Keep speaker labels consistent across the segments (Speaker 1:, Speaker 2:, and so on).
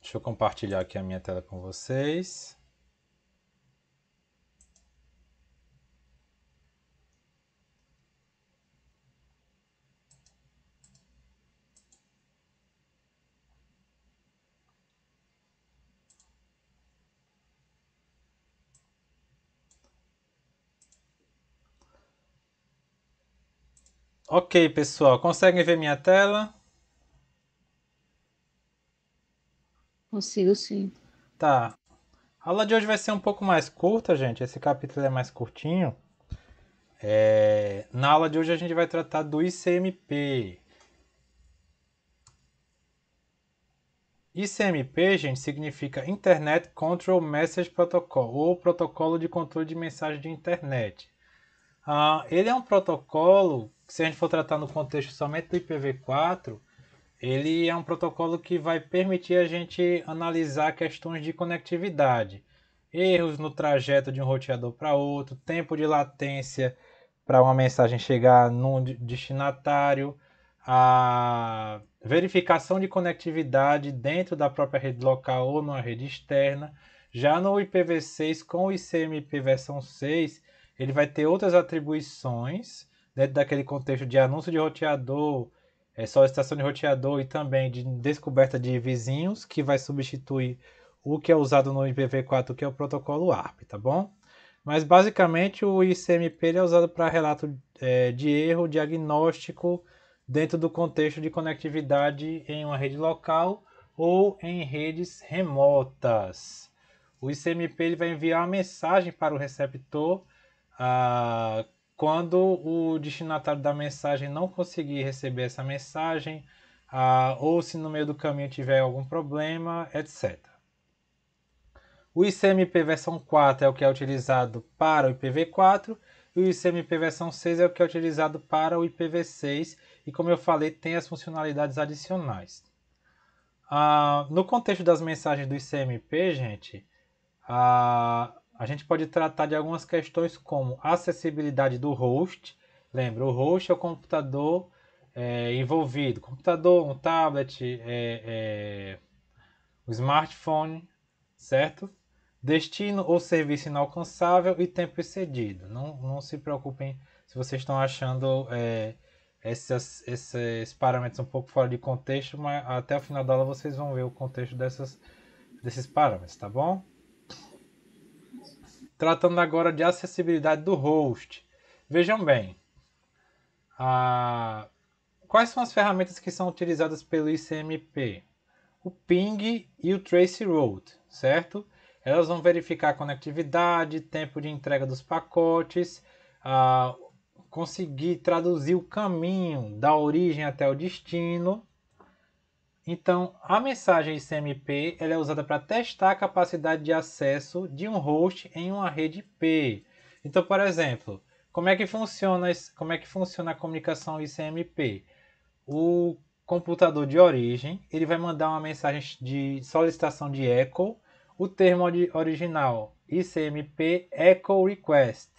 Speaker 1: Deixa eu compartilhar aqui a minha tela com vocês. Ok, pessoal, conseguem ver minha tela?
Speaker 2: Consigo sim.
Speaker 1: Tá. A aula de hoje vai ser um pouco mais curta, gente. Esse capítulo é mais curtinho. Na aula de hoje a gente vai tratar do ICMP. ICMP, gente, significa Internet Control Message Protocol, ou Protocolo de Controle de Mensagem de Internet. Ele é um protocolo, se a gente for tratar no contexto somente do IPv4, ele é um protocolo que vai permitir a gente analisar questões de conectividade, erros no trajeto de um roteador para outro, tempo de latência para uma mensagem chegar num destinatário, a verificação de conectividade dentro da própria rede local ou numa rede externa. Já no IPv6 com o ICMP versão 6, ele vai ter outras atribuições dentro daquele contexto de anúncio de roteador, solicitação de roteador e também de descoberta de vizinhos, que vai substituir o que é usado no IPv4, que é o protocolo ARP, tá bom? Mas basicamente o ICMP é usado para relato de erro diagnóstico dentro do contexto de conectividade em uma rede local ou em redes remotas. O ICMP ele vai enviar uma mensagem para o receptor quando o destinatário da mensagem não conseguir receber essa mensagem, ou se no meio do caminho tiver algum problema, etc. O ICMP versão 4 é o que é utilizado para o IPv4 e o ICMP versão 6 é o que é utilizado para o IPv6 e, como eu falei, tem as funcionalidades adicionais. No contexto das mensagens do ICMP, gente, a gente pode tratar de algumas questões como acessibilidade do host. Lembra, o host é o computador envolvido. Computador, um tablet, o smartphone, certo? Destino ou serviço inalcançável e tempo excedido. Não se preocupem se vocês estão achando esses parâmetros um pouco fora de contexto, mas até o final da aula vocês vão ver o contexto desses parâmetros, tá bom? Tratando agora de acessibilidade do host. Vejam bem, quais são as ferramentas que são utilizadas pelo ICMP? O ping e o traceroute, certo? Elas vão verificar a conectividade, tempo de entrega dos pacotes, conseguir traduzir o caminho da origem até o destino. Então, a mensagem ICMP ela é usada para testar a capacidade de acesso de um host em uma rede IP. Então, por exemplo, como é que funciona a comunicação ICMP? O computador de origem ele vai mandar uma mensagem de solicitação de echo, o termo original ICMP echo request.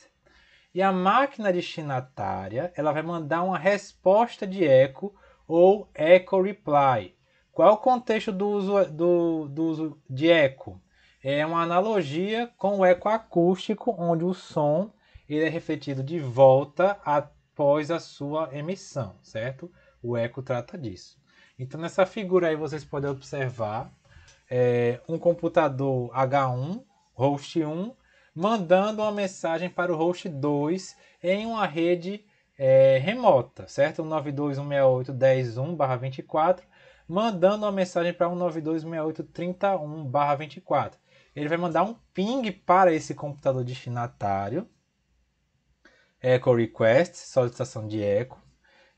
Speaker 1: E a máquina destinatária ela vai mandar uma resposta de echo ou echo reply. Qual é o contexto do uso de eco? É uma analogia com o eco acústico, onde o som ele é refletido de volta após a sua emissão, certo? O eco trata disso. Então, nessa figura aí vocês podem observar um computador H1, host 1, mandando uma mensagem para o host 2 em uma rede remota, certo? 192.168.10.1/24, mandando uma mensagem para 192.168.30.1/24. Ele vai mandar um ping para esse computador destinatário, echo request, solicitação de eco,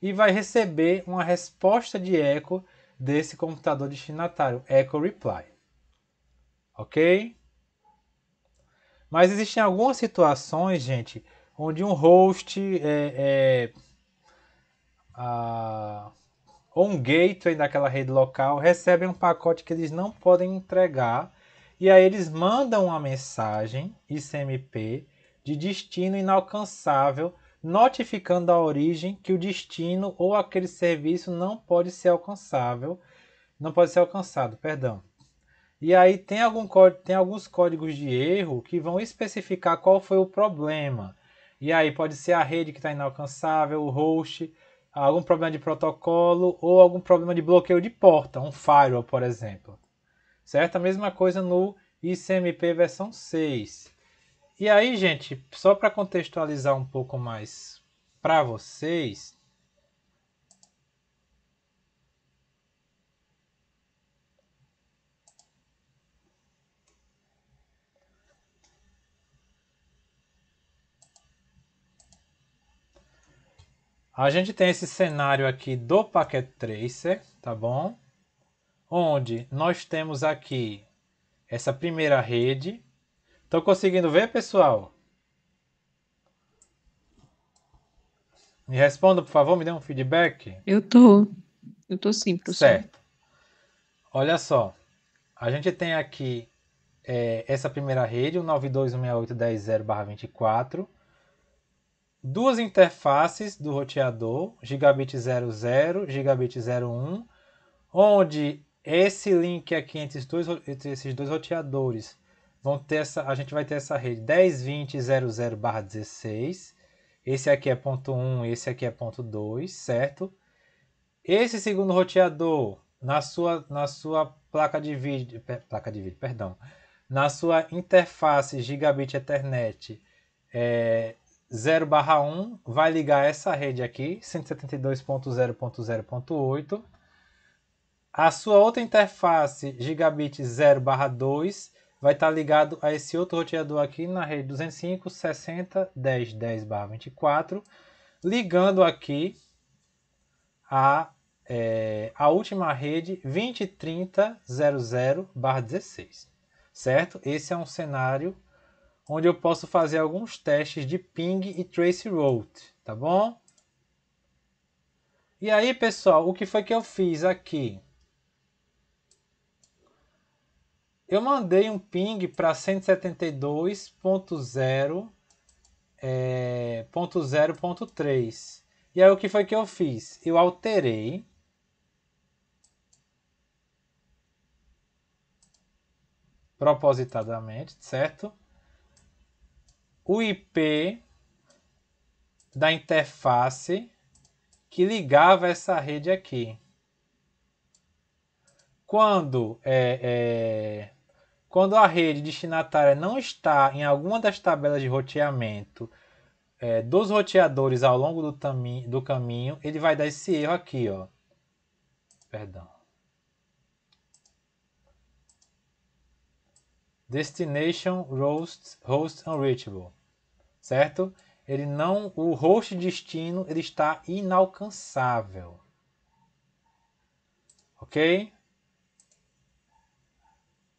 Speaker 1: e vai receber uma resposta de eco desse computador destinatário, echo reply. Ok? Mas existem algumas situações, gente, onde um host ou um gateway daquela rede local recebem um pacote que eles não podem entregar e aí eles mandam uma mensagem ICMP de destino inalcançável, notificando a origem que o destino ou aquele serviço não pode ser alcançado, perdão. E aí tem alguns códigos de erro que vão especificar qual foi o problema. E aí pode ser a rede que está inalcançável, o host, algum problema de protocolo ou algum problema de bloqueio de porta, um firewall, por exemplo. Certo? A mesma coisa no ICMP versão 6. E aí, gente, só para contextualizar um pouco mais para vocês, a gente tem esse cenário aqui do Packet Tracer, tá bom? Onde nós temos aqui essa primeira rede. Estão conseguindo ver, pessoal? Me responda, por favor, me dê um feedback.
Speaker 2: Eu tô. Eu tô sim, professor.
Speaker 1: Certo. Olha só, a gente tem aqui essa primeira rede, o 92.168.10.0/24, duas interfaces do roteador, gigabit 00, gigabit 01, onde esse link aqui entre esses dois roteadores a gente vai ter essa rede 10.20.00/16. Esse aqui é ponto 1, esse aqui é ponto 2, certo? Esse segundo roteador na sua na sua interface Gigabit Ethernet 0/1 vai ligar essa rede aqui, 172.0.0.8. A sua outra interface Gigabit 0/2 vai estar ligado a esse outro roteador aqui na rede 205.60.10.10/24, ligando aqui a última rede 20.30.00/16, certo? Esse é um cenário onde eu posso fazer alguns testes de ping e traceroute, tá bom? E aí, pessoal, o que foi que eu fiz aqui? Eu mandei um ping para 172.0.0.3. E aí, o que foi que eu fiz? Eu alterei propositadamente, certo? O IP da interface que ligava essa rede aqui. Quando quando a rede destinatária não está em alguma das tabelas de roteamento dos roteadores ao longo do caminho, ele vai dar esse erro aqui, ó. Perdão. Destination host unreachable, certo? O host destino ele está inalcançável, ok?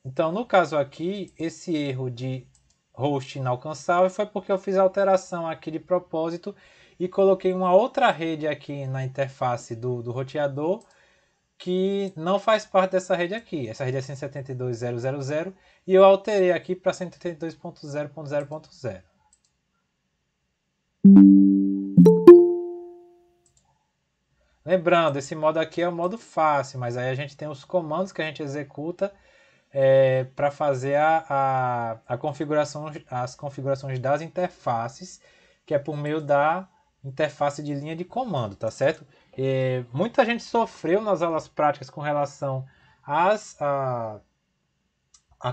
Speaker 1: Então, no caso aqui, esse erro de host inalcançável foi porque eu fiz a alteração aqui de propósito e coloquei uma outra rede aqui na interface do roteador que não faz parte dessa rede aqui. Essa rede é 172.0.0.0 e eu alterei aqui para 172.0.0.0. Lembrando, esse modo aqui é o modo fácil, mas aí a gente tem os comandos que a gente executa para fazer a configuração, as configurações das interfaces, que é por meio da interface de linha de comando, tá certo? Muita gente sofreu nas aulas práticas com relação a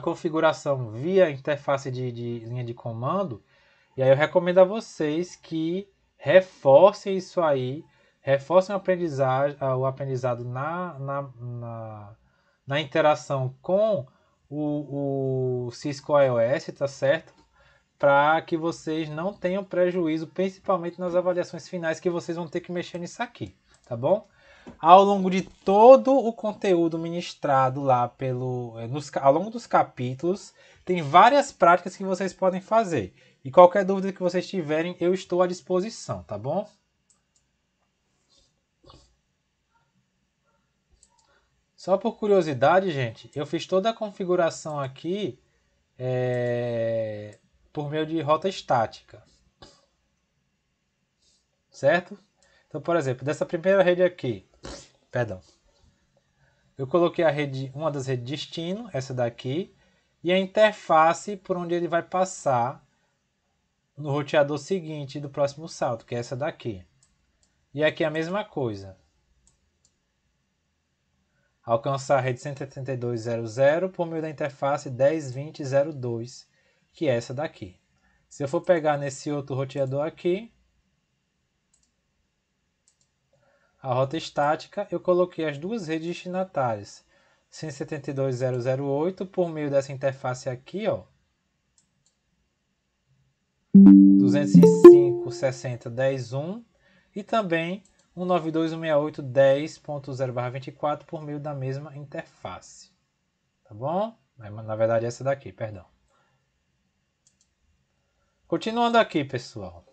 Speaker 1: configuração via interface de linha de comando, e aí eu recomendo a vocês que reforcem isso aí, reforcem o aprendizado na interação com o Cisco iOS, tá certo? Para que vocês não tenham prejuízo, principalmente nas avaliações finais, que vocês vão ter que mexer nisso aqui, tá bom? Ao longo de todo o conteúdo ministrado lá ao longo dos capítulos, tem várias práticas que vocês podem fazer. E qualquer dúvida que vocês tiverem, eu estou à disposição, tá bom? Só por curiosidade, gente, eu fiz toda a configuração aqui por meio de rota estática. Certo? Então, por exemplo, dessa primeira rede aqui, perdão. eu coloquei a rede, uma das redes de destino, essa daqui, e a interface por onde ele vai passar no roteador seguinte do próximo salto, que é essa daqui. E aqui a mesma coisa. Alcançar a rede 172.0.0 por meio da interface 10.20.0.2, que é essa daqui. Se eu for pegar nesse outro roteador aqui, a rota estática, eu coloquei as duas redes destinatárias. 172.0.0.8 por meio dessa interface aqui, ó. 205.60.10.1 e também 192.168.10.0/24 por meio da mesma interface. Tá bom? Na verdade, essa daqui, perdão. Continuando aqui, pessoal.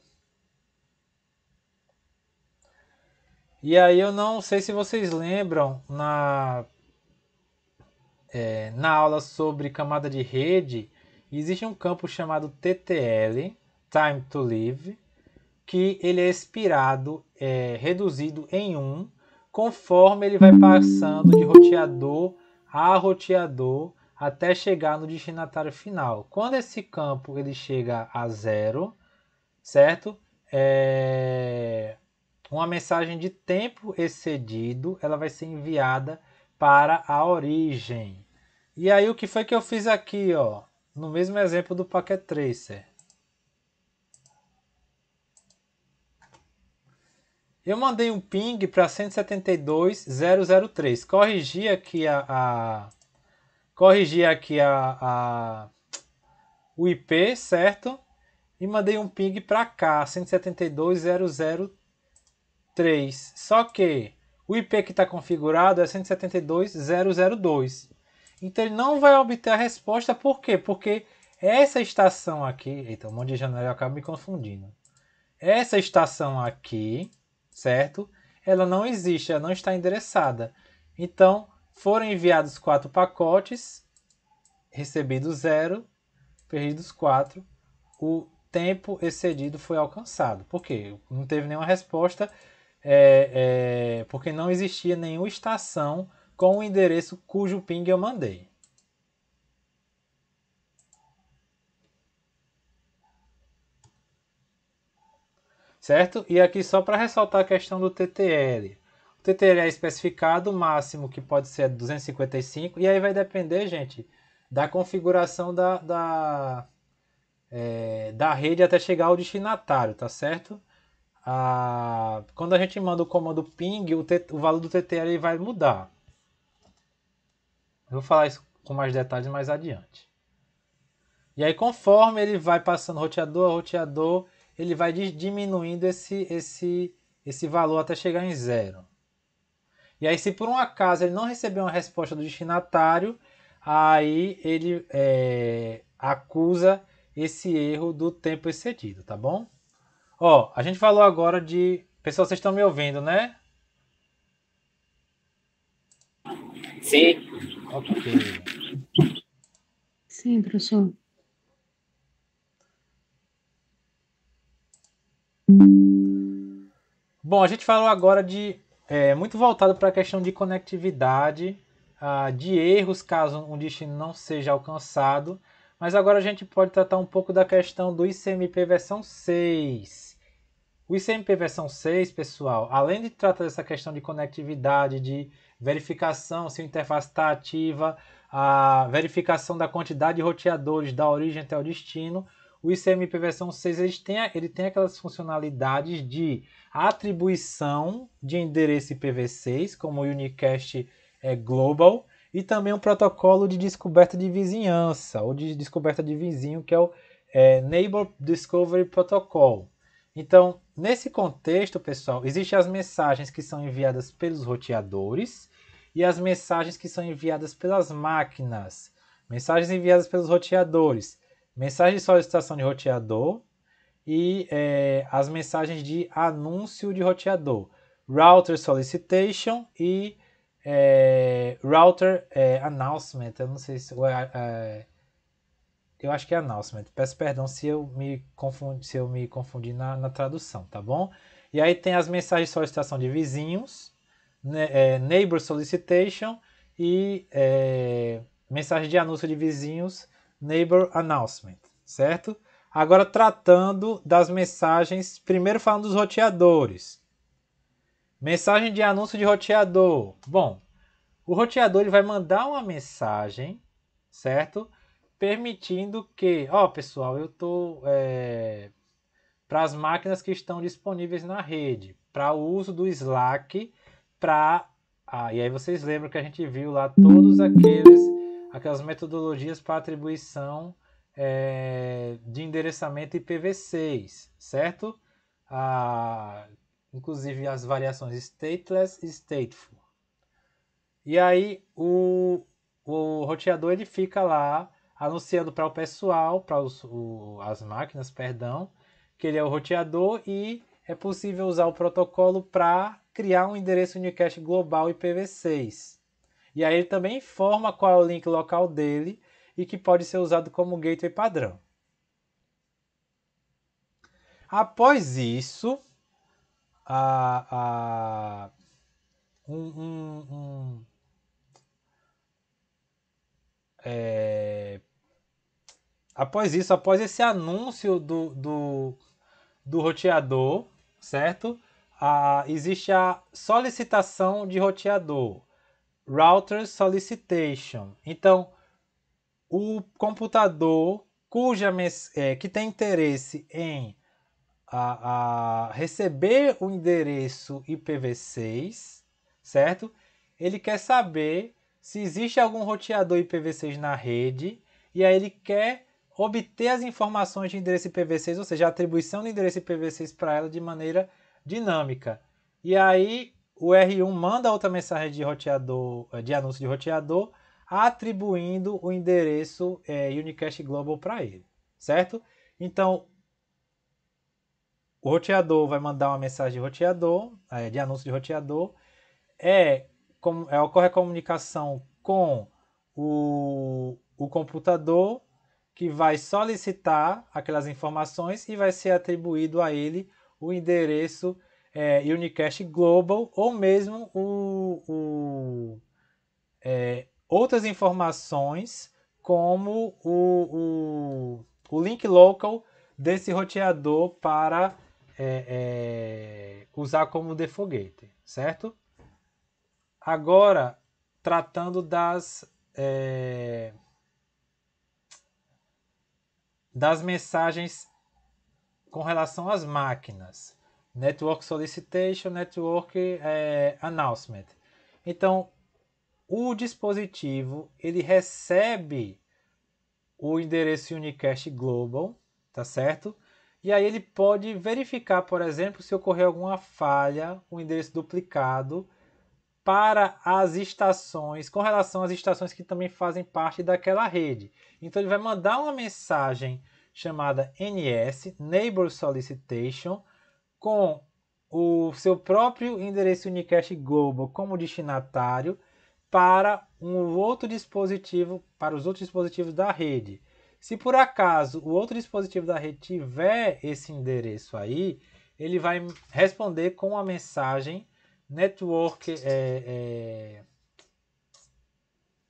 Speaker 1: E aí eu não sei se vocês lembram na aula sobre camada de rede, existe um campo chamado TTL, Time to Live, que ele é expirado, reduzido em 1, conforme ele vai passando de roteador a roteador até chegar no destinatário final. Quando esse campo ele chega a 0, certo? Uma mensagem de tempo excedido, ela vai ser enviada para a origem. E aí o que foi que eu fiz aqui, ó, no mesmo exemplo do Packet Tracer? Eu mandei um ping para 172.0.0.3. Corrigi aqui o IP, certo? E mandei um ping para cá, 172.0.0.3. Só que o IP que está configurado é 172.0.0.2. Então ele não vai obter a resposta, por quê? Porque essa estação aqui... Eita, um monte de janela, eu acabo me confundindo. Essa estação aqui, certo? Ela não existe, ela não está endereçada. Então, foram enviados 4 pacotes, recebidos 0, perdidos 4. O tempo excedido foi alcançado. Por quê? Não teve nenhuma resposta, porque não existia nenhuma estação com o endereço cujo ping eu mandei. Certo? E aqui só para ressaltar a questão do TTL. O TTL é especificado, o máximo que pode ser 255, e aí vai depender, gente, da configuração da rede até chegar ao destinatário, tá certo? Quando a gente manda o comando ping, o valor do TTL vai mudar. Eu vou falar isso com mais detalhes mais adiante. E aí, conforme ele vai passando roteador a roteador, ele vai diminuindo esse valor até chegar em 0. E aí, se por um acaso ele não receber uma resposta do destinatário, aí ele acusa esse erro do tempo excedido, tá bom? Ó, a gente falou agora de... Pessoal, vocês estão me ouvindo, né?
Speaker 3: Sim.
Speaker 1: Ok.
Speaker 2: Sim, professor.
Speaker 1: Bom, a gente falou agora de... muito voltado para a questão de conectividade, de erros caso um destino não seja alcançado. Mas agora a gente pode tratar um pouco da questão do ICMP versão 6. O ICMP versão 6, pessoal, além de tratar dessa questão de conectividade, de verificação se a interface está ativa, a verificação da quantidade de roteadores da origem até o destino, o ICMP versão 6 ele tem aquelas funcionalidades de atribuição de endereço IPv6, como o Unicast Global, e também um protocolo de descoberta de vizinhança, ou de descoberta de vizinho, que é o Neighbor Discovery Protocol. Então, nesse contexto, pessoal, existem as mensagens que são enviadas pelos roteadores e as mensagens que são enviadas pelas máquinas. Mensagens enviadas pelos roteadores, mensagem de solicitação de roteador e as mensagens de anúncio de roteador. Router Solicitation e Router Announcement. Eu não sei se... eu acho que é announcement. Peço perdão se eu me confundi na tradução, tá bom? E aí tem as mensagens de solicitação de vizinhos, Neighbor Solicitation e mensagem de anúncio de vizinhos, Neighbor Announcement, certo? Agora tratando das mensagens, primeiro falando dos roteadores. Mensagem de anúncio de roteador. Bom, o roteador ele vai mandar uma mensagem, certo? Permitindo que, pessoal, eu estou para as máquinas que estão disponíveis na rede, para o uso do Slack, e aí vocês lembram que a gente viu lá todos aquelas metodologias para atribuição de endereçamento IPv6, certo? Inclusive as variações stateless e stateful. E aí o roteador ele fica lá anunciando para o pessoal, para as máquinas, que ele é o roteador e é possível usar o protocolo para criar um endereço unicast global IPv6. E aí ele também informa qual é o link local dele e que pode ser usado como gateway padrão. Após isso, após esse anúncio do roteador, certo? Existe a solicitação de roteador, Router Solicitation. Então, o computador que tem interesse em receber o endereço IPv6, certo? Ele quer saber se existe algum roteador IPv6 na rede e aí ele quer obter as informações de endereço IPv6, ou seja, a atribuição do endereço IPv6 para ela de maneira dinâmica. E aí o R1 manda outra mensagem de anúncio de roteador, atribuindo o endereço Unicast Global para ele, certo? Então, o roteador vai mandar uma mensagem de anúncio de roteador, ocorre a comunicação com o computador, que vai solicitar aquelas informações e vai ser atribuído a ele o endereço Unicast Global ou mesmo outras informações como o link local desse roteador para usar como default gateway, certo? Agora, tratando das mensagens com relação às máquinas. Network Solicitation, Network Announcement. Então, o dispositivo ele recebe o endereço Unicast Global, tá certo? E aí ele pode verificar, por exemplo, se ocorrer alguma falha, um endereço duplicado para as estações, com relação às estações que também fazem parte daquela rede. Então ele vai mandar uma mensagem chamada NS, Neighbor Solicitation, com o seu próprio endereço Unicast Global como destinatário para os outros dispositivos da rede. Se por acaso o outro dispositivo da rede tiver esse endereço aí, ele vai responder com a mensagem network,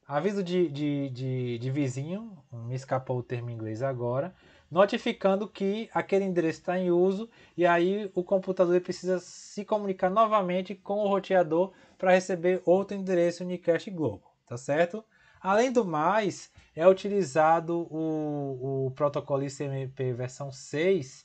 Speaker 1: aviso de vizinho, me escapou o termo em inglês agora, notificando que aquele endereço está em uso e aí o computador precisa se comunicar novamente com o roteador para receber outro endereço Unicast Global, tá certo? Além do mais, é utilizado o protocolo ICMP versão 6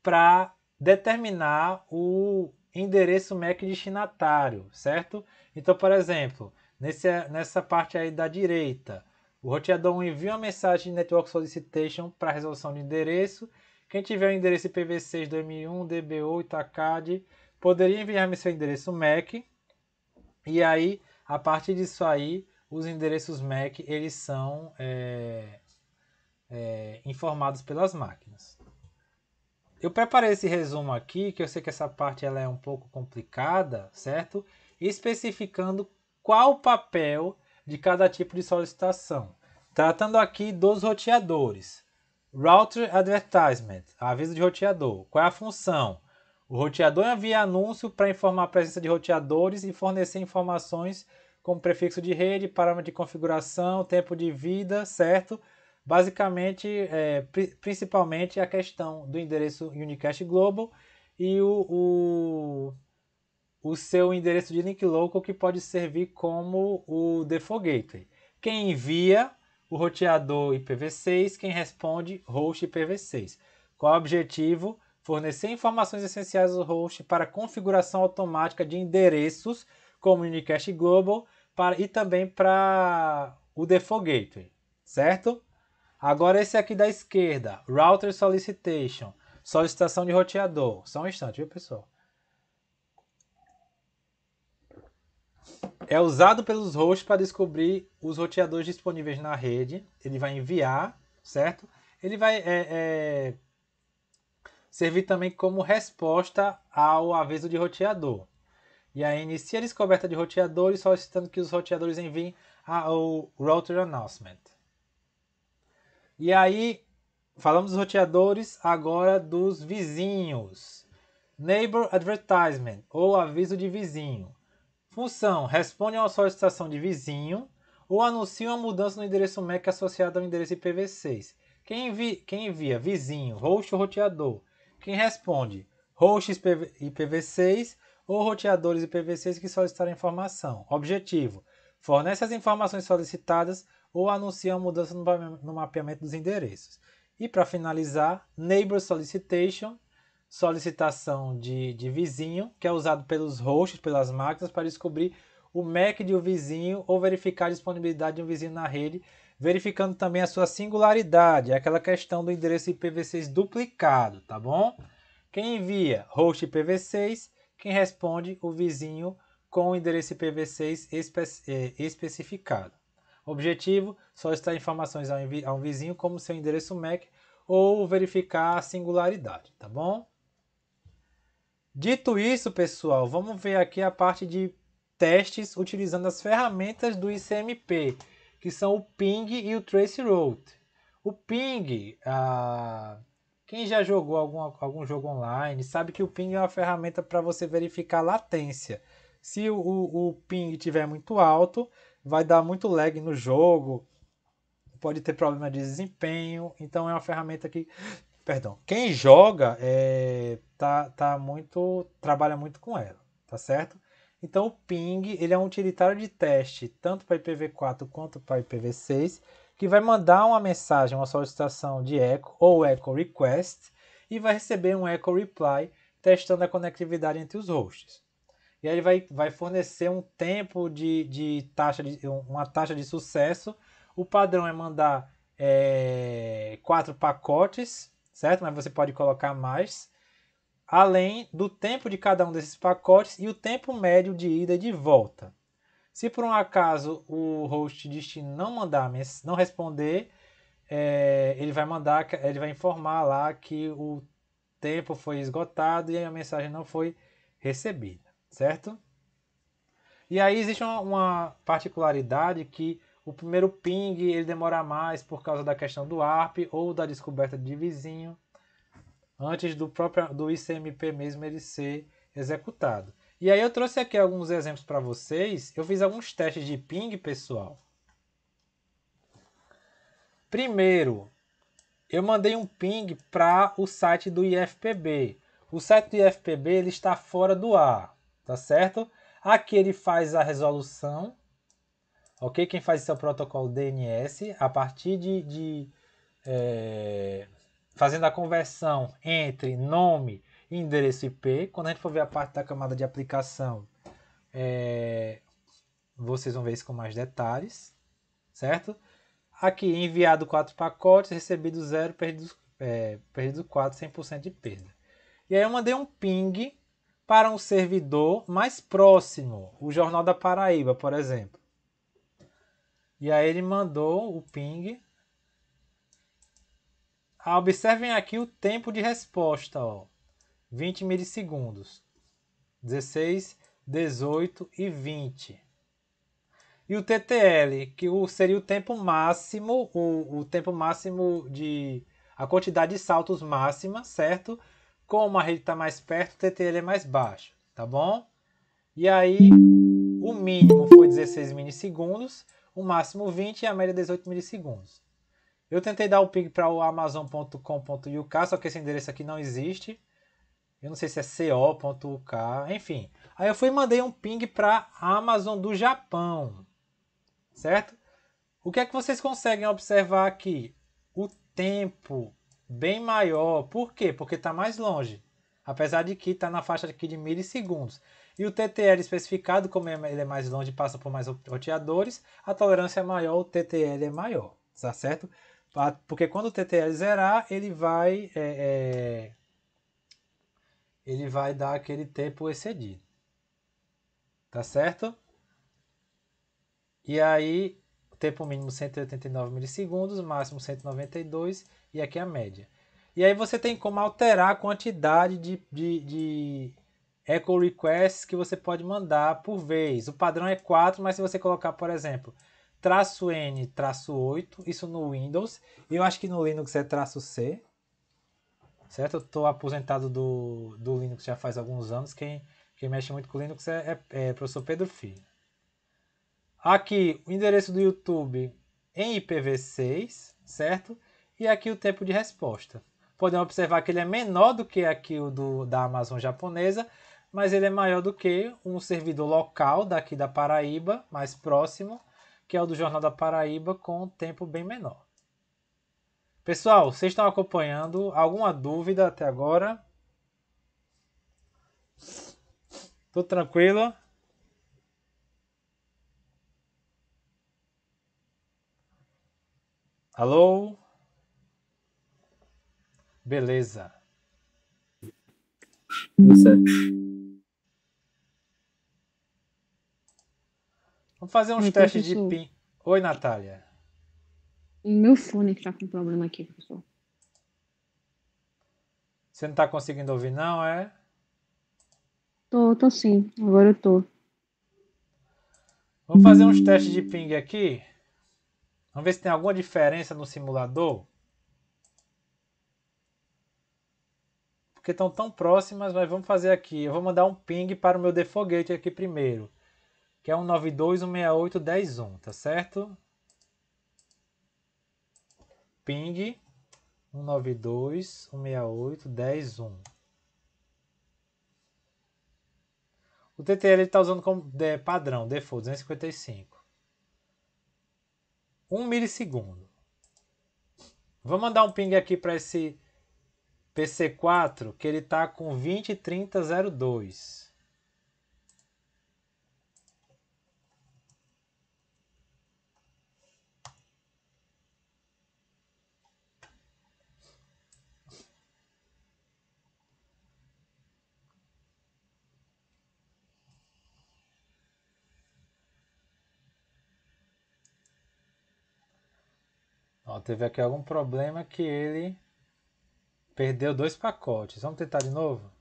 Speaker 1: para determinar o endereço MAC destinatário, certo? Então, por exemplo, nessa parte aí da direita, o roteador envia uma mensagem de Network Solicitation para resolução de endereço. Quem tiver o endereço IPv6 2001, DBO, Itacad, poderia enviar seu endereço MAC. E aí, a partir disso aí, os endereços MAC eles são informados pelas máquinas. Eu preparei esse resumo aqui, que eu sei que essa parte ela é um pouco complicada, certo? Especificando qual o papel de cada tipo de solicitação. Tratando aqui dos roteadores. Router Advertisement, aviso de roteador. Qual é a função? O roteador envia anúncio para informar a presença de roteadores e fornecer informações como prefixo de rede, parâmetro de configuração, tempo de vida, certo? Basicamente, principalmente a questão do endereço Unicast Global e o seu endereço de link local, que pode servir como o default gateway. Quem envia, o roteador IPv6, quem responde, host IPv6. Qual é o objetivo? Fornecer informações essenciais ao host para configuração automática de endereços como Unicast Global e também para o default gateway, certo? Agora esse aqui da esquerda, Router Solicitation, solicitação de roteador. Só um instante, viu, pessoal? É usado pelos hosts para descobrir os roteadores disponíveis na rede. Ele vai enviar, certo? Ele vai servir também como resposta ao aviso de roteador. E aí inicia a descoberta de roteadores, solicitando que os roteadores enviem o Router Announcement. E aí, falamos dos roteadores, agora dos vizinhos. Neighbor Advertisement, ou aviso de vizinho. Função: responde a uma solicitação de vizinho ou anuncia uma mudança no endereço MAC associado ao endereço IPv6. Quem envia? Vizinho, host ou roteador. Quem responde? Hosts IPv6 ou roteadores IPv6 que solicitaram informação. Objetivo: fornece as informações solicitadas ou anuncia uma mudança no mapeamento dos endereços. E para finalizar, Neighbor Solicitation, solicitação de vizinho, que é usado pelos hosts, pelas máquinas, para descobrir o MAC de um vizinho ou verificar a disponibilidade de um vizinho na rede, verificando também a sua singularidade, aquela questão do endereço IPv6 duplicado, tá bom? Quem envia? Host IPv6, quem responde? O vizinho com o endereço IPv6 especificado. Objetivo: solicitar informações a um vizinho como seu endereço MAC ou verificar a singularidade, tá bom? Dito isso, pessoal, vamos ver aqui a parte de testes utilizando as ferramentas do ICMP, que são o ping e o traceroute. O ping, quem já jogou algum jogo online sabe que o ping é uma ferramenta para você verificar a latência. Se o ping estiver muito alto, vai dar muito lag no jogo, pode ter problema de desempenho, então é uma ferramenta que... Perdão, quem joga trabalha muito com ela, tá certo? Então o ping, ele é um utilitário de teste, tanto para IPv4 quanto para IPv6, que vai mandar uma mensagem, uma solicitação de echo ou echo request, e vai receber um echo reply, testando a conectividade entre os hosts. E aí ele vai fornecer um tempo uma taxa de sucesso. O padrão é mandar 4 pacotes, certo? Mas você pode colocar mais, além do tempo de cada um desses pacotes e o tempo médio de ida e de volta. Se por um acaso o host destino não responder, ele vai informar lá que o tempo foi esgotado e a mensagem não foi recebida, certo? E aí existe uma particularidade que o primeiro ping ele demora mais por causa da questão do ARP ou da descoberta de vizinho, antes do ICMP mesmo ele ser executado. E aí eu trouxe aqui alguns exemplos para vocês. Eu fiz alguns testes de ping, pessoal. Primeiro, eu mandei um ping para o site do IFPB. O site do IFPB ele está fora do ar, tá certo? Aqui ele faz a resolução, ok? Quem faz isso é o protocolo DNS, a partir fazendo a conversão entre nome e endereço IP. Quando a gente for ver a parte da camada de aplicação, vocês vão ver isso com mais detalhes, certo? Aqui, enviado 4 pacotes, recebido 0, perdido 4, 100% de perda. E aí eu mandei um ping para um servidor mais próximo, o Jornal da Paraíba, por exemplo. E aí ele mandou o ping. Observem aqui o tempo de resposta, ó. 20 milissegundos. 16, 18 e 20. E o TTL, que seria o tempo máximo, o tempo máximo a quantidade de saltos máxima, certo? Como a rede está mais perto, o TTL é mais baixo, tá bom? E aí, o O mínimo foi 16 milissegundos, o máximo 20 e a média 18 milissegundos. Eu tentei dar o ping para o amazon.com.uk, só que esse endereço aqui não existe. Eu não sei se é co.uk, enfim. Aí eu fui e mandei um ping para a Amazon do Japão, certo? O que é que vocês conseguem observar aqui? O tempo bem maior. Por quê? Porque está mais longe. Apesar de que está na faixa aqui de milissegundos. E o TTL especificado, como ele é mais longe e passa por mais roteadores, a tolerância é maior, o TTL é maior. Tá certo? Porque quando o TTL zerar, ele vai dar aquele tempo excedido. Tá certo? E aí, o tempo mínimo 189 milissegundos, máximo 192 e aqui a média. E aí você tem como alterar a quantidade de echo requests que você pode mandar por vez. O padrão é 4, mas se você colocar, por exemplo, -N, -8, isso no Windows, e eu acho que no Linux é -C, certo? Eu estou aposentado do Linux já faz alguns anos, quem mexe muito com o Linux é o professor Pedro Filho. Aqui o endereço do YouTube em IPv6, certo? E aqui o tempo de resposta. Podemos observar que ele é menor do que aqui o da Amazon japonesa, mas ele é maior do que um servidor local daqui da Paraíba, mais próximo, que é o do Jornal da Paraíba, com um tempo bem menor. Pessoal, vocês estão acompanhando? Alguma dúvida até agora? Tudo tranquilo? Alô? Beleza.
Speaker 3: Tudo certo.
Speaker 1: Vamos fazer uns
Speaker 2: Oi,
Speaker 1: testes de
Speaker 2: professor.
Speaker 1: PIN. Oi, Natália.
Speaker 2: O meu fone que tá com problema aqui, professor.
Speaker 1: Você não está conseguindo ouvir, não, é?
Speaker 2: Tô sim. Agora eu tô.
Speaker 1: Vamos fazer uns testes de ping aqui. Vamos ver se tem alguma diferença no simulador. Porque estão tão próximas, mas vamos fazer aqui. Eu vou mandar um ping para o meu default gate aqui primeiro. Que é 192.168.10.1, tá certo? Ping 192.168.10.1. O TTL está usando como padrão, default 255. 1 milissegundo. Vou mandar um ping aqui para esse PC4, que ele está com 20.30.02. Ó, teve aqui algum problema que ele perdeu 2 pacotes. Vamos tentar de novo?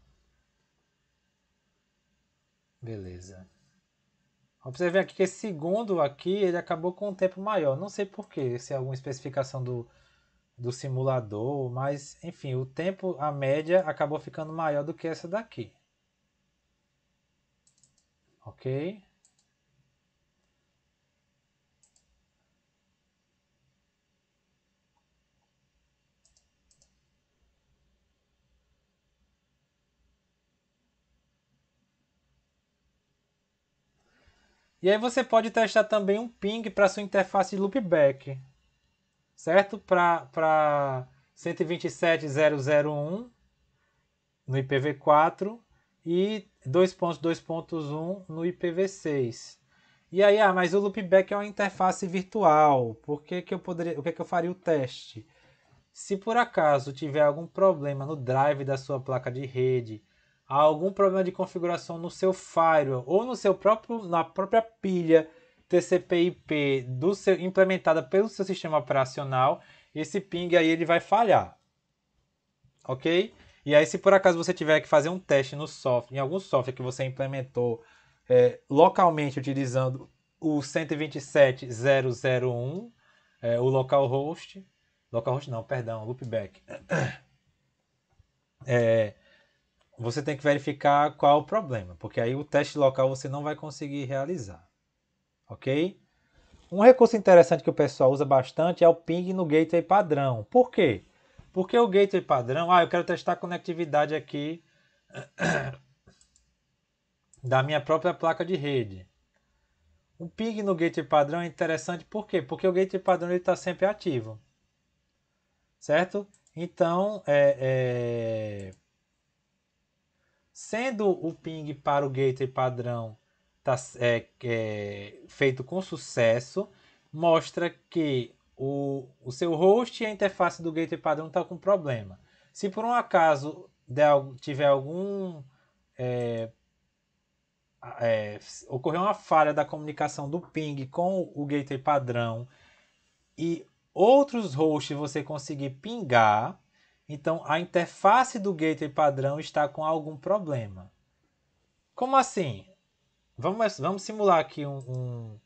Speaker 1: Beleza. Observe aqui que esse segundo aqui, ele acabou com um tempo maior. Não sei porquê, se é alguma especificação do simulador, mas enfim, o tempo, a média, acabou ficando maior do que essa daqui. Ok? E aí você pode testar também um ping para sua interface de loopback, certo? Para 127.001 no IPv4 e 2.2.1 no IPv6. E aí, mas o loopback é uma interface virtual. O que que eu faria o teste? Se por acaso tiver algum problema no drive da sua placa de rede, algum problema de configuração no seu firewall ou na própria pilha TCP/IP implementada pelo seu sistema operacional, esse ping aí ele vai falhar, ok? E aí, se por acaso você tiver que fazer um teste no software, em algum software que você implementou localmente utilizando o 127.001, o localhost não, perdão, loopback. você tem que verificar qual é o problema, porque aí o teste local você não vai conseguir realizar. Ok? Um recurso interessante que o pessoal usa bastante é o ping no gateway padrão. Por quê? Porque o gateway padrão, eu quero testar a conectividade aqui da minha própria placa de rede. O ping no gateway padrão é interessante por quê? Porque o gateway padrão está sempre ativo. Certo? Então, sendo o ping para o gateway padrão feito com sucesso, mostra que o seu host e a interface do gateway padrão está com problema. Se por um acaso tiver algum ocorrer uma falha da comunicação do ping com o gateway padrão e outros hosts você conseguir pingar, então a interface do gateway padrão está com algum problema. Como assim? Vamos simular aqui um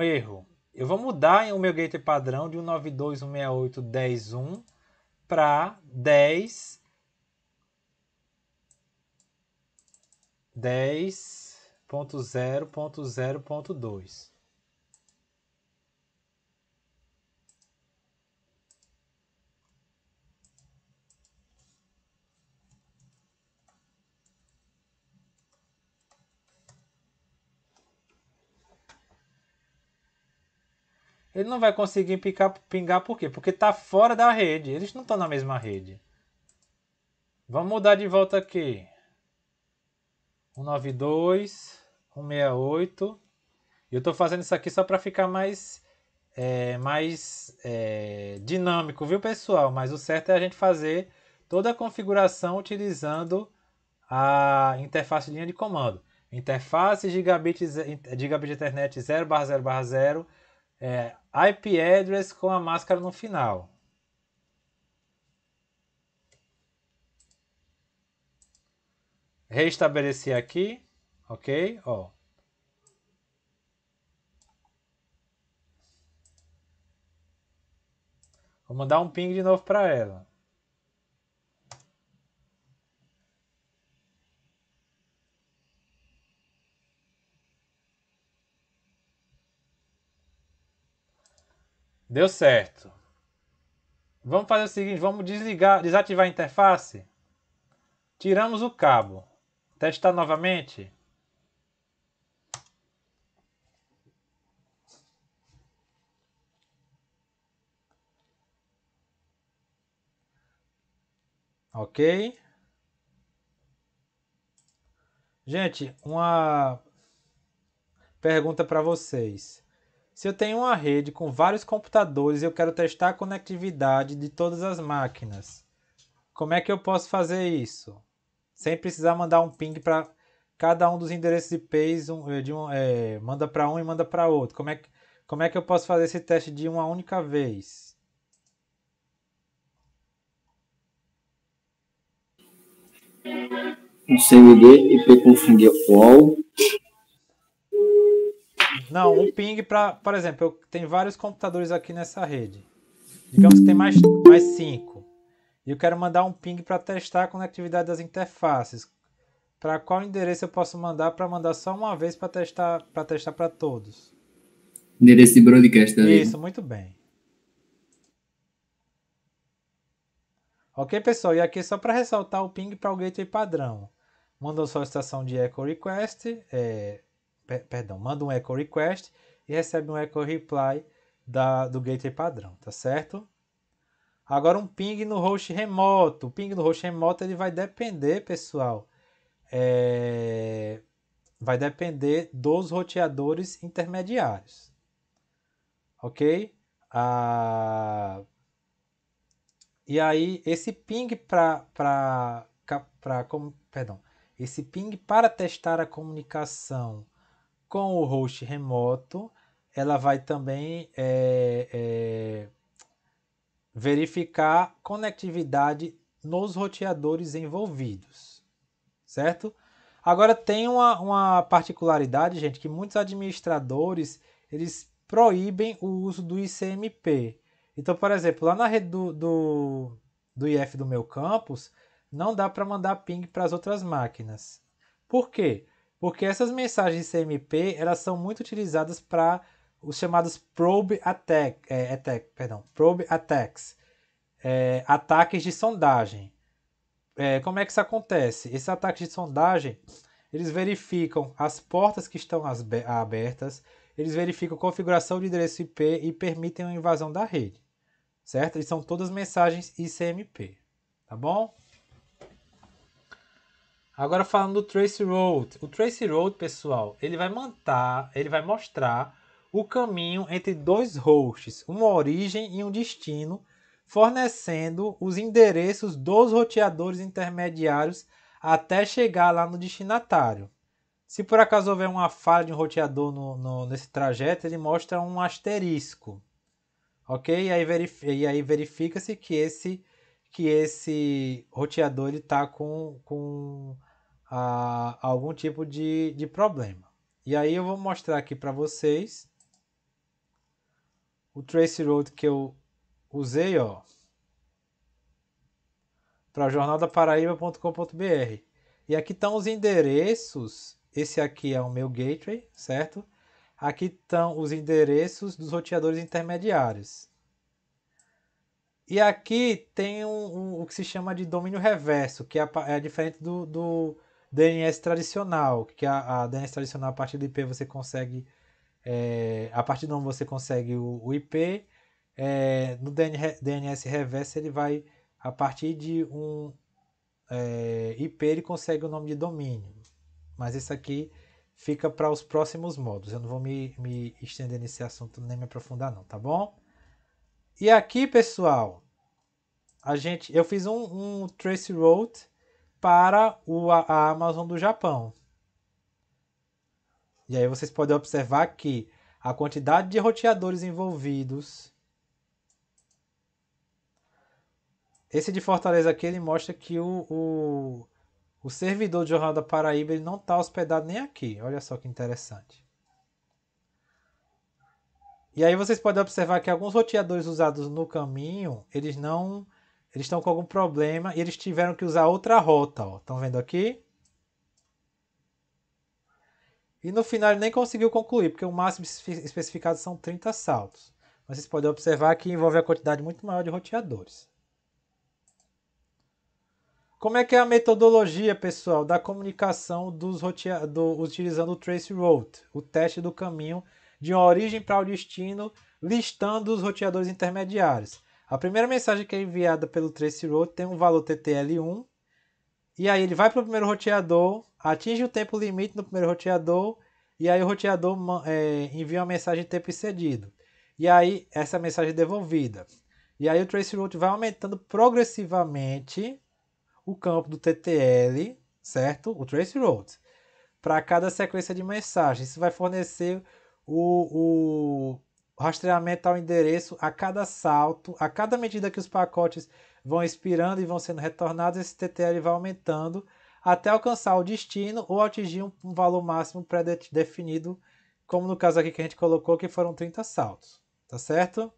Speaker 1: erro. Eu vou mudar o meu gateway padrão de 192.168.10.1 para 10.0.0.2. Ele não vai conseguir pingar por quê? Porque está fora da rede. Eles não estão na mesma rede. Vamos mudar de volta aqui. 192.168. E eu estou fazendo isso aqui só para ficar mais dinâmico, viu, pessoal? Mas o certo é a gente fazer toda a configuração utilizando a interface de linha de comando. Interface gigabit Ethernet 0/0/0, IP address com a máscara no final. Reestabelecer aqui, ok? Ó. Vou mandar um ping de novo para ela. Deu certo. Vamos fazer o seguinte, vamos desativar a interface. Tiramos o cabo. Testar novamente. Ok. Gente, uma pergunta para vocês. Se eu tenho uma rede com vários computadores e eu quero testar a conectividade de todas as máquinas, como é que eu posso fazer isso? Sem precisar mandar um ping para cada um dos endereços IPs, manda para um e manda para outro. Como é que eu posso fazer esse teste de uma única vez?
Speaker 3: Um CMD IP confundir wall.
Speaker 1: Não, um ping para, por exemplo, eu tenho vários computadores aqui nessa rede. Digamos que tem mais 5. E eu quero mandar um ping para testar a conectividade das interfaces. Para qual endereço eu posso mandar para mandar só uma vez para testar para todos?
Speaker 3: Endereço de broadcast ali.
Speaker 1: Isso, muito bem. Ok, pessoal? E aqui só para ressaltar o ping para o gateway padrão. Manda uma solicitação de echo request, manda um echo request e recebe um echo reply do gateway padrão, tá certo? Agora um ping no host remoto. O ping no host remoto ele vai depender, pessoal, vai depender dos roteadores intermediários. Ok? E aí, esse ping esse ping para testar a comunicação com o host remoto, ela vai também verificar conectividade nos roteadores envolvidos, certo? Agora tem uma particularidade, gente, que muitos administradores eles proíbem o uso do ICMP. Então, por exemplo, lá na rede do IF do meu campus, não dá para mandar ping para as outras máquinas. Por quê? Porque essas mensagens CMP elas são muito utilizadas para os chamados probe attacks, ataques de sondagem. Como é que isso acontece? Esses ataques de sondagem, eles verificam as portas que estão abertas, eles verificam a configuração de endereço IP e permitem a invasão da rede, certo? E são todas mensagens ICMP, tá bom? Agora falando do traceroute. O traceroute, pessoal, ele vai mostrar o caminho entre dois hosts, uma origem e um destino, fornecendo os endereços dos roteadores intermediários até chegar lá no destinatário. Se por acaso houver uma falha de um roteador nesse trajeto, ele mostra um asterisco, ok? E aí verifica-se que esse roteador está com algum tipo de problema. E aí eu vou mostrar aqui para vocês o traceroute que eu usei, ó, para jornaldaparaíba.com.br. E aqui estão os endereços. Esse aqui é o meu gateway, certo? Aqui estão os endereços dos roteadores intermediários. E aqui tem o que se chama de domínio reverso, que é diferente do DNS tradicional, que a DNS tradicional, a partir do IP você consegue, a partir do nome você consegue o IP, no DNS reverso ele vai, a partir de um IP ele consegue o nome de domínio, mas isso aqui fica para os próximos módulos, eu não vou me estender nesse assunto nem me aprofundar não, tá bom? E aqui, pessoal, eu fiz um traceroute para a Amazon do Japão. E aí vocês podem observar que a quantidade de roteadores envolvidos. Esse de Fortaleza aqui, ele mostra que o servidor de Jornal da Paraíba ele não está hospedado nem aqui. Olha só que interessante. E aí vocês podem observar que alguns roteadores usados no caminho, eles estão com algum problema e eles tiveram que usar outra rota. Estão vendo aqui? E no final ele nem conseguiu concluir, porque o máximo especificado são 30 saltos. Mas vocês podem observar que envolve a quantidade muito maior de roteadores. Como é que é a metodologia, pessoal, da comunicação utilizando o traceroute, o teste do caminho de uma origem para o destino, listando os roteadores intermediários? A primeira mensagem que é enviada pelo traceroute tem um valor TTL1, e aí ele vai para o primeiro roteador, atinge o tempo limite no primeiro roteador, e aí o roteador envia uma mensagem de tempo excedido. E aí essa mensagem é devolvida. E aí o traceroute vai aumentando progressivamente o campo do TTL, certo? O traceroute, para cada sequência de mensagens. Isso vai fornecer o rastreamento ao endereço a cada salto, a cada medida que os pacotes vão expirando e vão sendo retornados, esse TTL vai aumentando até alcançar o destino ou atingir um valor máximo pré-definido, como no caso aqui que a gente colocou, que foram 30 saltos, tá certo?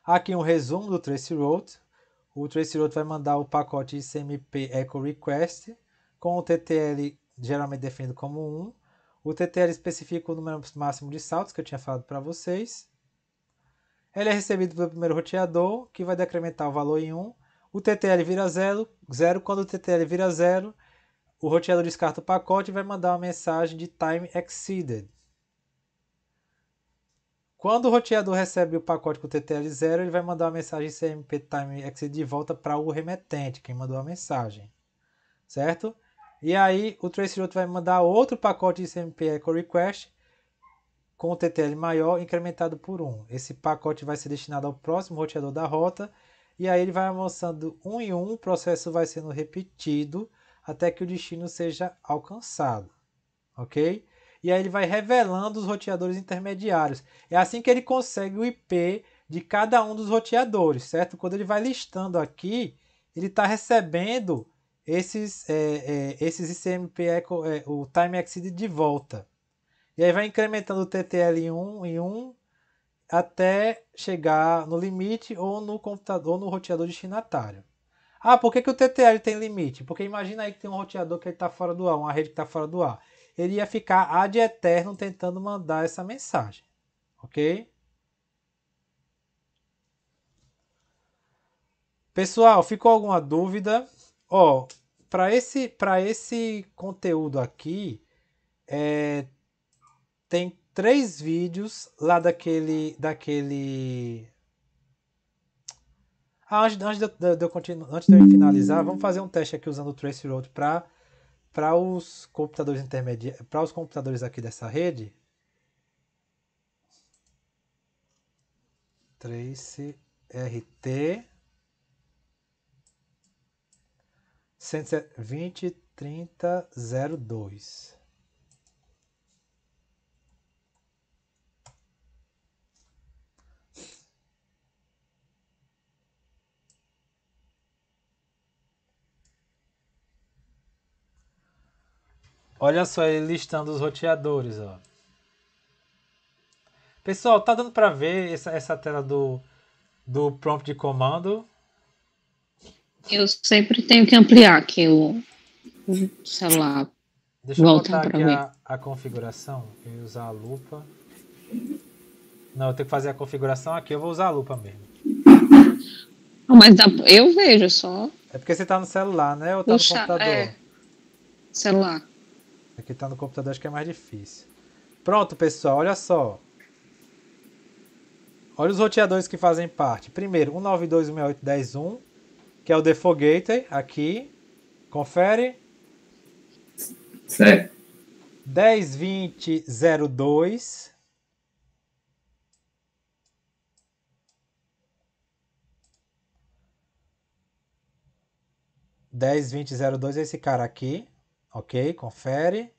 Speaker 1: Aqui um resumo do traceroute. O traceroute vai mandar o pacote ICMP Echo Request com o TTL geralmente definido como 1. O TTL especifica o número máximo de saltos que eu tinha falado para vocês. Ele é recebido pelo primeiro roteador, que vai decrementar o valor em 1. O TTL vira 0. Quando o TTL vira 0, o roteador descarta o pacote e vai mandar uma mensagem de Time Exceeded. Quando o roteador recebe o pacote com o TTL 0, ele vai mandar uma mensagem CMP Time Exceeded de volta para o remetente, quem mandou a mensagem, certo? E aí o traceroute vai mandar outro pacote de CMP Echo Request com o TTL maior incrementado por 1. Esse pacote vai ser destinado ao próximo roteador da rota e aí ele vai avançando um em um, o processo vai sendo repetido até que o destino seja alcançado, ok? E aí ele vai revelando os roteadores intermediários. É assim que ele consegue o IP de cada um dos roteadores, certo? Quando ele vai listando aqui, ele está recebendo esses ICMP Echo, o Time Exceeded de volta. E aí vai incrementando o TTL em 1 até chegar no limite ou no computador, no roteador destinatário. Ah, por que o TTL tem limite? Porque imagina aí que tem um roteador que está fora do ar, uma rede que está fora do ar. Ele ia ficar ad eterno tentando mandar essa mensagem. Ok? Pessoal, ficou alguma dúvida? Ó, para esse conteúdo aqui, tem 3 vídeos lá daquele. Ah, antes de eu finalizar, vamos fazer um teste aqui usando o Traceroute para os computadores intermediários, para os computadores aqui dessa rede. Trace RT 203002. Olha só ele listando os roteadores, ó. Pessoal, tá dando para ver essa tela do prompt de comando?
Speaker 2: Eu sempre tenho que ampliar aqui o celular.
Speaker 1: Deixa eu
Speaker 2: Voltar
Speaker 1: botar
Speaker 2: para
Speaker 1: aqui
Speaker 2: ver.
Speaker 1: a configuração. Eu vou usar a lupa. Não, eu tenho que fazer a configuração aqui. Eu vou usar a lupa mesmo.
Speaker 2: Não, mas eu vejo só
Speaker 1: É porque você tá no celular, né? Ou tá no computador?
Speaker 2: Celular.
Speaker 1: Aqui tá no computador, acho que é mais difícil. Pronto, pessoal, olha só. Olha os roteadores que fazem parte. Primeiro, 192.168.10.1, que é o Default Gateway, aqui. Confere.
Speaker 3: Certo.
Speaker 1: 10.20.02. .10.20.02 é esse cara aqui. Ok, confere.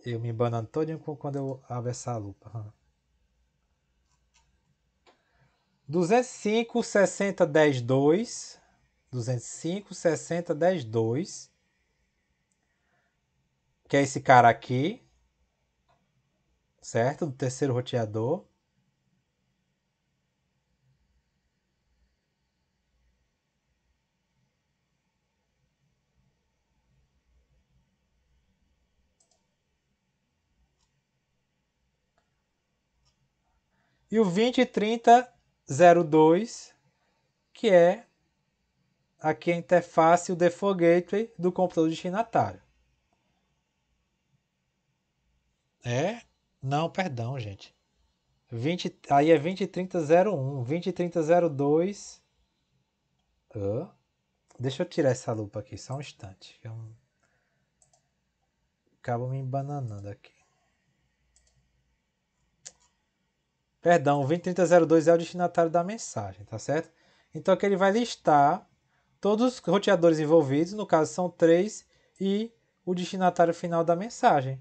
Speaker 1: Eu me embanando todinho quando eu abro essa lupa. 205.60.10.2. 205.60.10.2. Que é esse cara aqui. Certo? Do terceiro roteador. E o 20.30.02, que é aqui a interface, o Default Gateway do computador destinatário. É? Não, perdão, gente. Aí é 20.30.01. 20.30.02. Deixa eu tirar essa lupa aqui, só um instante. Eu acabo me embananando aqui. Perdão, o 20.30.02 é o destinatário da mensagem, tá certo? Então aqui ele vai listar todos os roteadores envolvidos, no caso são 3, e o destinatário final da mensagem.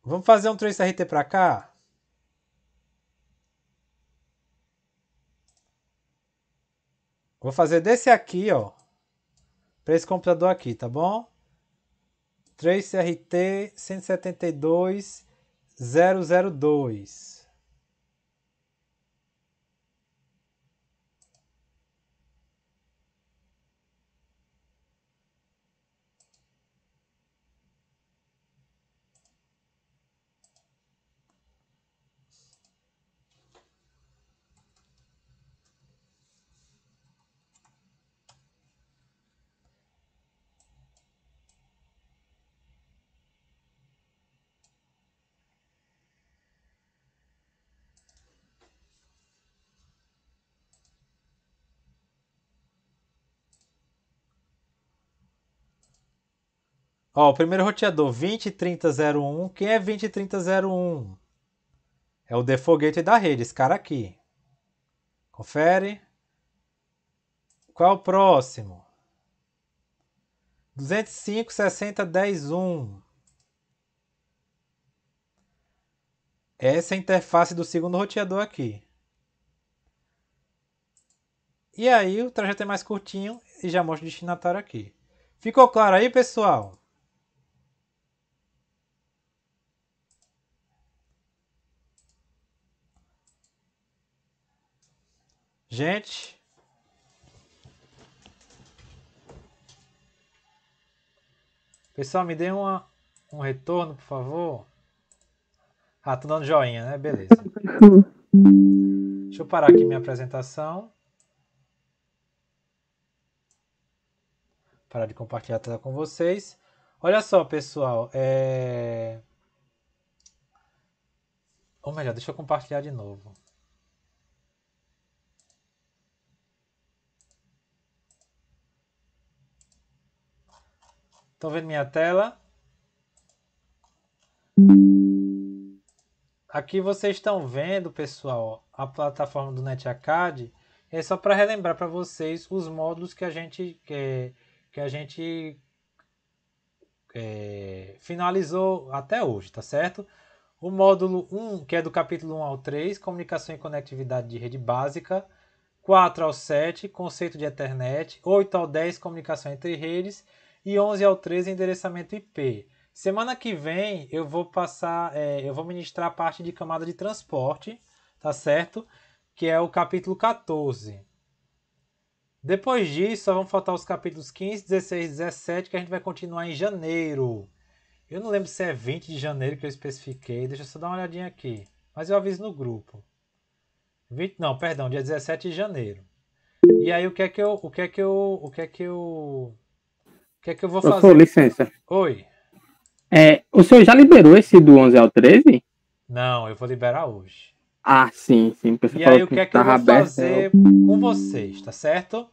Speaker 1: Vamos fazer um trace RT para cá? Vou fazer desse aqui, ó, para esse computador aqui, tá bom? Trace RT 172.002. Ó, o primeiro roteador, 20.30.01. Quem é 20.30.01? É o default gateway da rede, esse cara aqui. Confere. Qual é o próximo? 205.60.10.1. Essa é a interface do segundo roteador aqui. E aí o trajeto é mais curtinho e já mostra o destinatário aqui. Ficou claro aí, pessoal? Gente, pessoal, me dê um retorno, por favor. Ah, tô dando joinha, né? Beleza. Deixa eu parar aqui minha apresentação. Parar de compartilhar a tela com vocês. Olha só, pessoal. Ou melhor, deixa eu compartilhar de novo. Estão vendo minha tela? Aqui vocês estão vendo, pessoal, a plataforma do NetAcad. É só para relembrar para vocês os módulos que a gente finalizou até hoje, tá certo? O módulo 1, que é do capítulo 1 ao 3, Comunicação e Conectividade de Rede Básica. 4 ao 7, Conceito de Ethernet. 8 ao 10, Comunicação entre Redes. E 11 ao 13, Endereçamento IP. Semana que vem eu vou ministrar a parte de camada de transporte, tá certo? Que é o capítulo 14. Depois disso, só vão faltar os capítulos 15, 16 e 17, que a gente vai continuar em janeiro. Eu não lembro se é 20 de janeiro que eu especifiquei. Deixa eu só dar uma olhadinha aqui. Mas eu aviso no grupo. Dia 17 de janeiro. E aí o que é que eu vou fazer?
Speaker 4: Professor, licença.
Speaker 1: Oi.
Speaker 4: O senhor já liberou esse do 11 ao 13?
Speaker 1: Não, eu vou liberar hoje.
Speaker 4: Ah, sim.
Speaker 1: E aí o que é que eu vou fazer com vocês, tá certo?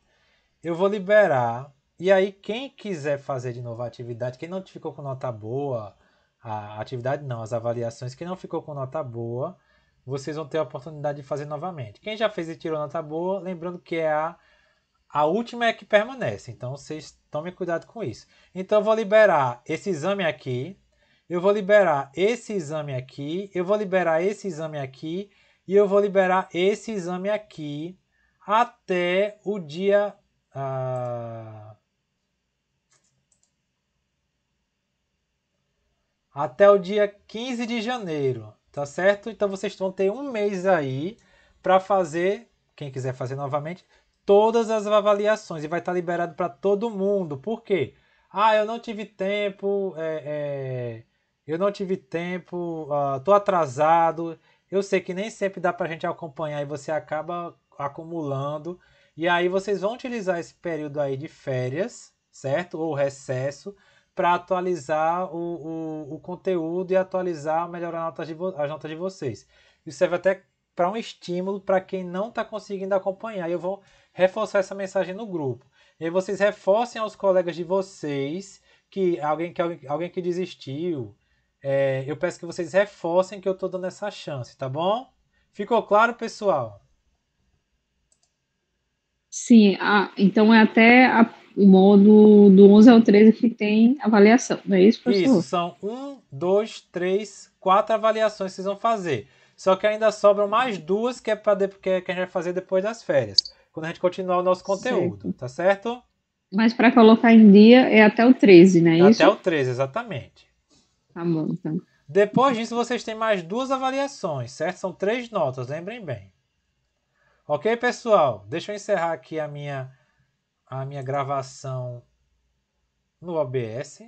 Speaker 1: Eu vou liberar. E aí quem quiser fazer de novo a atividade, quem não ficou com nota boa, as avaliações, quem não ficou com nota boa, vocês vão ter a oportunidade de fazer novamente. Quem já fez e tirou nota boa, lembrando que a última é que permanece. Então, vocês tomem cuidado com isso. Então, eu vou liberar esse exame aqui. Eu vou liberar esse exame aqui. Eu vou liberar esse exame aqui. E eu vou liberar esse exame aqui até o dia... até o dia 15 de janeiro, tá certo? Então vocês vão ter um mês aí para fazer, quem quiser fazer novamente, todas as avaliações e vai estar liberado para todo mundo. Por quê? Eu não tive tempo, tô atrasado. Eu sei que nem sempre dá para a gente acompanhar e você acaba acumulando. E aí vocês vão utilizar esse período aí de férias, certo? Ou recesso, para atualizar o conteúdo e atualizar, melhorar as notas de vocês. Isso serve até para um estímulo para quem não está conseguindo acompanhar. Eu vou reforçar essa mensagem no grupo. E aí vocês reforcem aos colegas de vocês, alguém que desistiu. Eu peço que vocês reforcem que eu estou dando essa chance, tá bom? Ficou claro, pessoal?
Speaker 2: Sim, então é até o módulo do 11 ao 13 que tem avaliação, não é isso, professor?
Speaker 1: Isso, são 1, 2, 3, 4 avaliações que vocês vão fazer. Só que ainda sobram mais 2 que a gente vai fazer depois das férias, quando a gente continuar o nosso conteúdo, certo. Tá certo?
Speaker 2: Mas para colocar em dia é até o 13, não é isso?
Speaker 1: Até o 13, exatamente.
Speaker 2: Tá bom, então.
Speaker 1: Depois disso, vocês têm mais 2 avaliações, certo? São 3 notas, lembrem bem. Ok, pessoal? Deixa eu encerrar aqui a minha gravação no OBS.